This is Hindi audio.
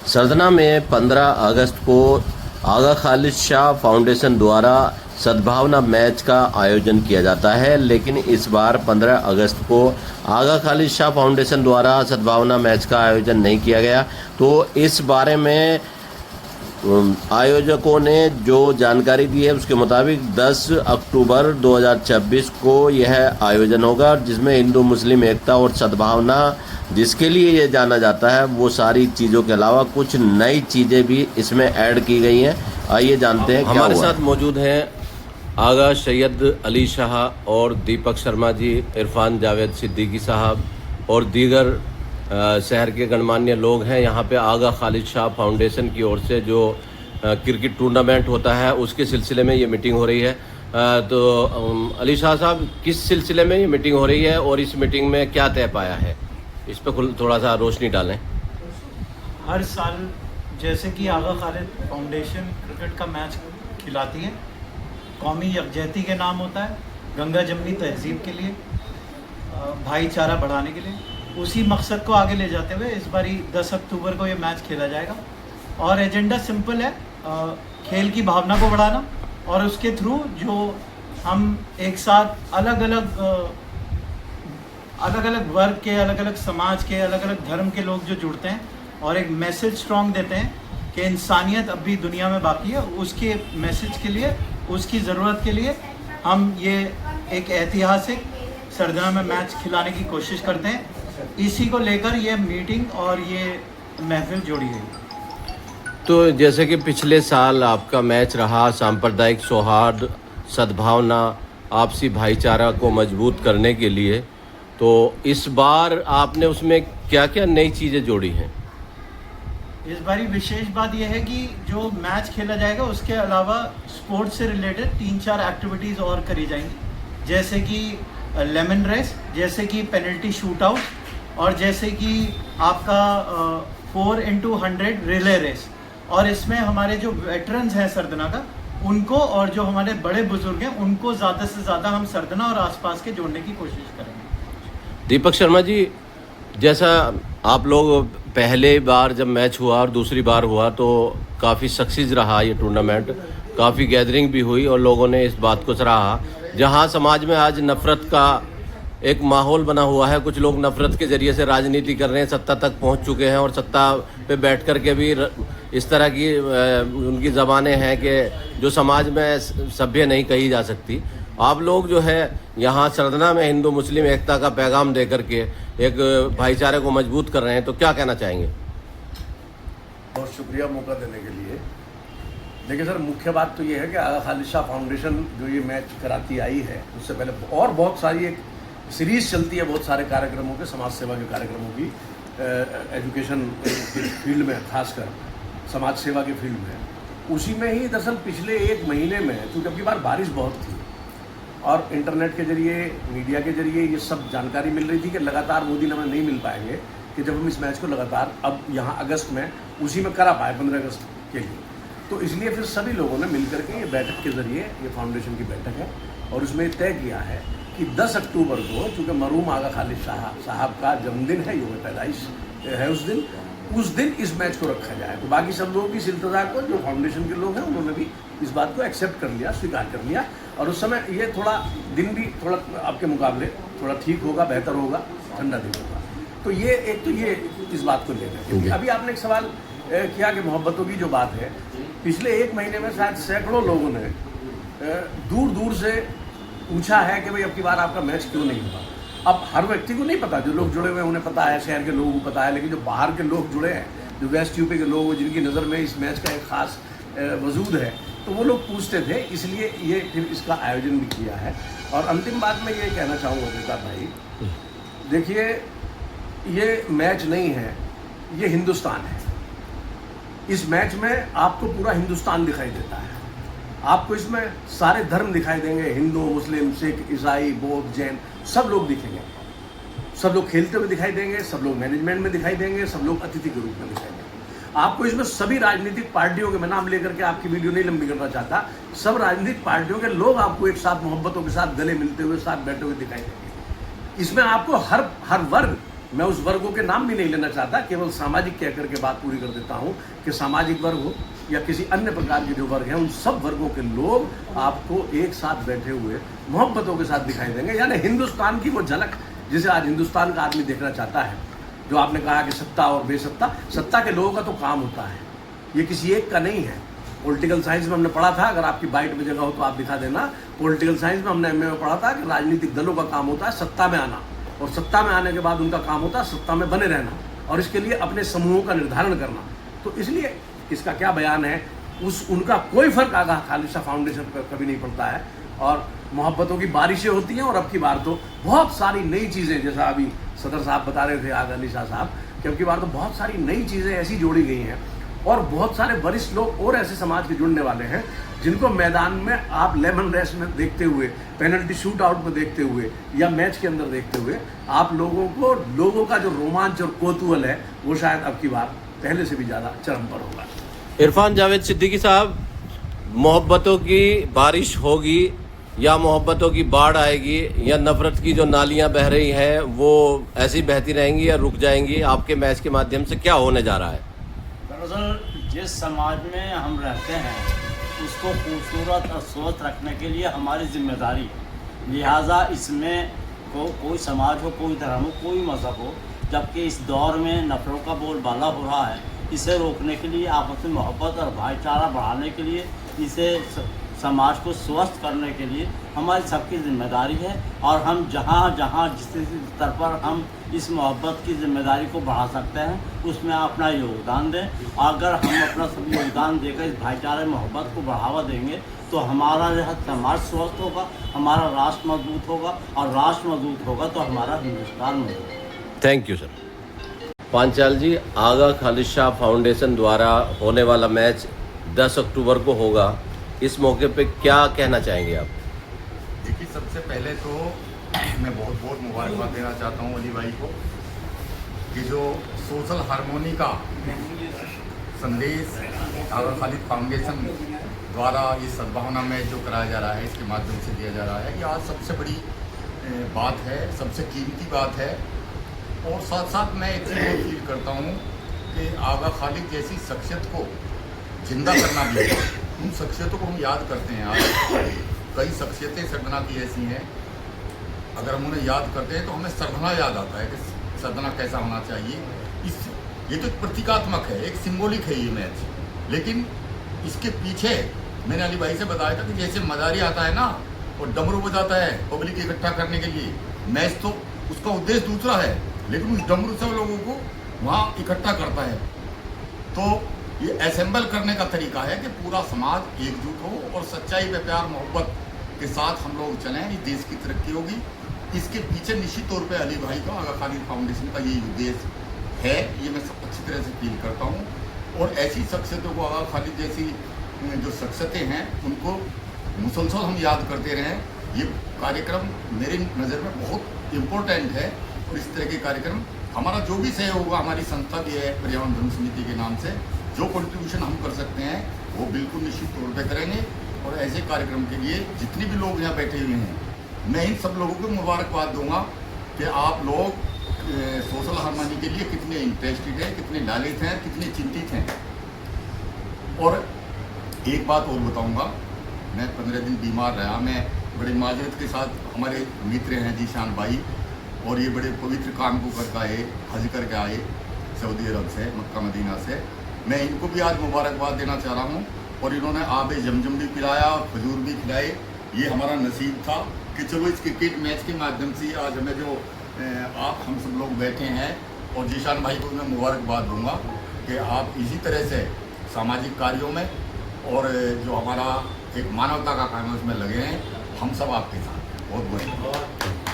सरदना में 15 अगस्त को आगा खालिद शाह फाउंडेशन द्वारा सद्भावना मैच का आयोजन किया जाता है, लेकिन इस बार 15 अगस्त को आगा खालिद शाह फाउंडेशन द्वारा सद्भावना मैच का आयोजन नहीं किया गया। तो इस बारे में आयोजकों ने जो जानकारी दी है उसके मुताबिक 10 अक्टूबर 2026 को यह आयोजन होगा, जिसमें हिंदू मुस्लिम एकता और सद्भावना जिसके लिए ये जाना जाता है वो सारी चीज़ों के अलावा कुछ नई चीज़ें भी इसमें ऐड की गई हैं। आइए जानते हैं क्या हमारे साथ मौजूद हैं आगा सैयद अली शाह और दीपक शर्मा जी, इरफान जावेद सिद्दीकी साहब और दीगर शहर के गणमान्य लोग हैं। यहाँ पे आगा खालिद शाह फाउंडेशन की ओर से जो क्रिकेट टूर्नामेंट होता है उसके सिलसिले में ये मीटिंग हो रही है। तो अली शाह साहब, किस सिलसिले में ये मीटिंग हो रही है और इस मीटिंग में क्या तय पाया है, इस पर थोड़ा सा रोशनी डालें। हर साल जैसे कि आगा खालिद फाउंडेशन क्रिकेट का मैच खिलाती है, कौमी यकजहती के नाम होता है, गंगा जमनी तहजीब के लिए, भाईचारा बढ़ाने के लिए, उसी मकसद को आगे ले जाते हुए इस बारी 10 अक्टूबर को ये मैच खेला जाएगा। और एजेंडा सिंपल है, खेल की भावना को बढ़ाना और उसके थ्रू जो हम एक साथ अलग अलग वर्ग के, अलग अलग समाज के, अलग अलग धर्म के लोग जो जुड़ते हैं और एक मैसेज स्ट्रॉन्ग देते हैं कि इंसानियत अब भी दुनिया में बाकी है, उसके मैसेज के लिए, उसकी ज़रूरत के लिए हम ये एक ऐतिहासिक सरदना में मैच खिलाने की कोशिश करते हैं। इसी को लेकर ये मीटिंग और ये महफिल जोड़ी गई। तो जैसे कि पिछले साल आपका मैच रहा सांप्रदायिक सौहार्द, सद्भावना, आपसी भाईचारा को मजबूत करने के लिए, तो इस बार आपने उसमें क्या क्या नई चीज़ें जोड़ी हैं? इस बारी विशेष बात यह है कि जो मैच खेला जाएगा उसके अलावा स्पोर्ट्स से रिलेटेड 3-4 एक्टिविटीज़ और करी जाएंगी, जैसे कि लेमन रेस, जैसे कि पेनल्टी शूट आउट और जैसे कि आपका 4x100 रिले रेस। और इसमें हमारे जो वेटरन्स हैं सरदना का, उनको और जो हमारे बड़े बुजुर्ग हैं उनको ज़्यादा से ज़्यादा हम सरदना और आसपास के जोड़ने की कोशिश करेंगे। दीपक शर्मा जी, जैसा आप लोग पहले बार जब मैच हुआ और दूसरी बार हुआ तो काफ़ी सक्सेस रहा ये टूर्नामेंट, काफ़ी गैदरिंग भी हुई और लोगों ने इस बात को सराहा। जहां समाज में आज नफ़रत का एक माहौल बना हुआ है, कुछ लोग नफ़रत के ज़रिए से राजनीति कर रहे हैं, सत्ता तक पहुंच चुके हैं और सत्ता पे बैठ कर के भी इस तरह की उनकी ज़बानें हैं कि जो समाज में सभ्य नहीं कही जा सकती। आप लोग जो है यहाँ सरदना में हिंदू मुस्लिम एकता का पैगाम दे करके एक भाईचारे को मजबूत कर रहे हैं, तो क्या कहना चाहेंगे? बहुत शुक्रिया मौका देने के लिए। देखिए सर, मुख्य बात तो ये है कि आगा खालिद शाह फाउंडेशन जो ये मैच कराती आई है, उससे पहले और बहुत सारी एक सीरीज़ चलती है, बहुत सारे कार्यक्रमों के, समाज सेवा के कार्यक्रमों की, एजुकेशन की फील्ड में, खासकर समाज सेवा के फील्ड में। उसी में ही दरअसल पिछले 1 महीने में, चूँकि अब की बार बारिश बहुत थी और इंटरनेट के जरिए, मीडिया के जरिए ये सब जानकारी मिल रही थी कि लगातार 2 दिन हमें नहीं मिल पाएंगे, कि जब हम इस मैच को लगातार अब यहाँ अगस्त में उसी में करा पाए 15 अगस्त के लिए। तो इसलिए फिर सभी लोगों ने मिल करके ये बैठक के ज़रिए, ये फाउंडेशन की बैठक है और उसमें तय किया है कि 10 अक्टूबर को, चूँकि मरहूम आगा खालिद शाह साहब का जन्मदिन है, योग पैदाइश है उस दिन इस मैच को रखा जाए। तो बाकी सब लोगों की इस इल्तजा को, जो फाउंडेशन के लोग हैं, उन्होंने भी इस बात को एक्सेप्ट कर लिया, स्वीकार कर लिया। और उस समय ये थोड़ा दिन भी थोड़ा आपके मुकाबले थोड़ा ठीक होगा, बेहतर होगा, ठंडा दिन होगा। तो ये एक तो ये इस बात को लेकर, अभी आपने एक सवाल किया कि मोहब्बतों की जो बात है, पिछले 1 महीने में शायद सैकड़ों लोगों ने दूर दूर से पूछा है कि भाई अब की बार आपका मैच क्यों नहीं हुआ। अब हर व्यक्ति को नहीं पता, जो लोग जुड़े हुए हैं उन्हें पता है, शहर के लोगों को पता है, लेकिन जो बाहर के लोग जुड़े हैं, जो वेस्ट यूपी के लोग, जिनकी नज़र में इस मैच का एक ख़ास वजूद है, तो वो लोग पूछते थे, इसलिए ये फिर इसका आयोजन भी किया है। और अंतिम बात मैं ये कहना चाहूँगा बेटा भाई, देखिए ये मैच नहीं है, ये हिंदुस्तान है। इस मैच में आपको पूरा हिंदुस्तान दिखाई देता है, आपको इसमें सारे धर्म दिखाई देंगे, हिंदू, मुस्लिम, सिख, ईसाई, बौद्ध, जैन, सब लोग दिखेंगे। सब लोग खेलते हुए दिखाई देंगे, सब लोग मैनेजमेंट में दिखाई देंगे, सब लोग अतिथि के रूप में दिखाई देंगे। आपको इसमें सभी राजनीतिक पार्टियों के, मैं नाम लेकर के आपकी वीडियो नहीं लंबी करना चाहता, सब राजनीतिक पार्टियों के लोग आपको एक साथ मोहब्बतों के साथ गले मिलते हुए, साथ बैठे हुए दिखाई देंगे। इसमें आपको हर वर्ग, मैं उस वर्गों के नाम भी नहीं लेना चाहता, केवल सामाजिक कह करके बात पूरी कर देता हूँ कि सामाजिक वर्ग हो या किसी अन्य प्रकार के जो वर्ग हैं, उन सब वर्गों के लोग आपको एक साथ बैठे हुए मोहब्बतों के साथ दिखाई देंगे। यानी हिंदुस्तान की वो झलक जिसे आज हिंदुस्तान का आदमी देखना चाहता है। जो आपने कहा कि सत्ता और बेसत्ता, सत्ता के लोगों का तो काम होता है, ये किसी एक का नहीं है। पॉलिटिकल साइंस में हमने पढ़ा था, अगर आपकी बाइट में जगह हो तो आप दिखा देना। पॉलिटिकल साइंस में हमने एमए में पढ़ा था कि राजनीतिक दलों का काम होता है सत्ता में आना, और सत्ता में आने के बाद उनका काम होता है सत्ता में बने रहना, और इसके लिए अपने समूहों का निर्धारण करना। तो इसलिए इसका क्या बयान है, उनका कोई फर्क आगा खालिशा फाउंडेशन पर कभी नहीं पड़ता है। और मोहब्बतों की बारिशें होती हैं, और अब की बार तो बहुत सारी नई चीज़ें, जैसा अभी सदर साहब बता रहे थे आगा अली शाह साहब, कि अब की बार तो बहुत सारी नई चीज़ें ऐसी जोड़ी गई हैं, और बहुत सारे वरिष्ठ लोग और ऐसे समाज के जुड़ने वाले हैं जिनको मैदान में आप लेमन रेस में देखते हुए, पेनल्टी शूट आउट में देखते हुए, या मैच के अंदर देखते हुए, आप लोगों का जो रोमांच और कौतूहल है वो शायद अब की बार पहले से भी ज़्यादा चरम पर होगा। इरफान जावेद सिद्दीकी साहब, मोहब्बतों की बारिश होगी या मोहब्बतों की बाढ़ आएगी, या नफरत की जो नालियां बह रही हैं वो ऐसी बहती रहेंगी या रुक जाएंगी? आपके मैच के माध्यम से क्या होने जा रहा है? दरअसल जिस समाज में हम रहते हैं उसको खूबसूरत और स्वस्थ रखने के लिए हमारी जिम्मेदारी है। लिहाजा इसमें कोई समाज हो, कोई धर्म हो, कोई मज़हब हो, जबकि इस दौर में नफरत का बोलबाला हो रहा है, इसे रोकने के लिए, आपस में मोहब्बत और भाईचारा बढ़ाने के लिए, इसे समाज को स्वस्थ करने के लिए हमारी सबकी जिम्मेदारी है। और हम जहाँ जिस स्तर पर हम इस मोहब्बत की जिम्मेदारी को बढ़ा सकते हैं उसमें अपना योगदान दें। अगर हम अपना सब योगदान देकर इस भाईचारे मोहब्बत को बढ़ावा देंगे तो हमारा जो है समाज स्वस्थ होगा, हमारा राष्ट्र मजबूत होगा, और राष्ट्र मजबूत होगा तो हमारा हिंदुस्तान मजबूत होगा। Thank you sir. Panchal ji, Aga Khalisha foundation द्वारा होने वाला मैच 10 अक्टूबर को होगा, इस मौके पे क्या कहना चाहेंगे आप? देखिए, सबसे पहले तो मैं बहुत बहुत मुबारकबाद देना चाहता हूँ अली भाई को कि जो सोशल हारमोनी का संदेश आगा खालिद फाउंडेशन द्वारा ये सद्भावना मैच जो कराया जा रहा है इसके माध्यम से दिया जा रहा है, ये आज सबसे बड़ी बात है, सबसे कीमती बात है। और साथ साथ मैं एक चीज़ फील करता हूँ कि आगा खालिद जैसी शख्सियत को जिंदा करना भी है। उन शख्सियतों को हम याद करते हैं, आज कई शख्सियतें सरगना की ऐसी हैं, अगर हम उन्हें याद करते हैं तो हमें सरगना याद आता है कि सरगना कैसा होना चाहिए। ये तो एक प्रतीकात्मक है, एक सिंबॉलिक है ये मैच, लेकिन इसके पीछे मैंने अली भाई से बताया था कि जैसे मदारी आता है ना और डमरू बजाता है पब्लिक इकट्ठा करने के लिए, मैच तो उसका उद्देश्य दूसरा है, लेकिन उस डमरू से लोगों को वहाँ इकट्ठा करता है। तो ये असेंबल करने का तरीका है कि पूरा समाज एकजुट हो और सच्चाई पे प्यार मोहब्बत के साथ हम लोग चलें, इस देश की तरक्की होगी। इसके पीछे निश्चित तौर पे अली भाई का, आगा खालिद फाउंडेशन का यही उद्देश्य है, ये मैं अच्छी तरह से फील करता हूँ। और ऐसी शख्सियतों को, आगा खालिद जैसी जो शख्सियतें हैं उनको मुसलसल हम याद करते रहें। ये कार्यक्रम मेरी नज़र में बहुत इम्पोर्टेंट है, और इस तरह के कार्यक्रम हमारा जो भी सहयोग होगा, हमारी संस्था भी है पर्यावरण धर्म समिति के नाम से, जो कंट्रीब्यूशन हम कर सकते हैं वो बिल्कुल निश्चित तौर पे करेंगे। और ऐसे कार्यक्रम के लिए जितने भी लोग यहाँ बैठे हुए हैं, मैं इन सब लोगों को मुबारकबाद दूंगा कि आप लोग सोशल हार्मनी के लिए कितने इंटरेस्टेड हैं, कितने लालित हैं, कितने चिंतित हैं। और एक बात और बताऊंगा, मैं 15 दिन बीमार रहा, मैं बड़े माजरत के साथ, हमारे मित्र हैं जीशान भाई, और ये बड़े पवित्र काम को करके आए, हज करके आए सऊदी अरब से, मक्का मदीना से, मैं इनको भी आज मुबारकबाद देना चाह रहा हूँ। और इन्होंने आब जमजम भी पिलाया, खजूर भी खिलाए। ये हमारा नसीब था कि चलो इस क्रिकेट मैच के माध्यम से आज हमें जो आप हम सब लोग बैठे हैं, और जीशान भाई को मैं मुबारकबाद दूंगा कि आप इसी तरह से सामाजिक कार्यों में और जो हमारा एक मानवता का काम है उसमें लगे हैं। हम सब आपके साथ हैं। बहुत बहुत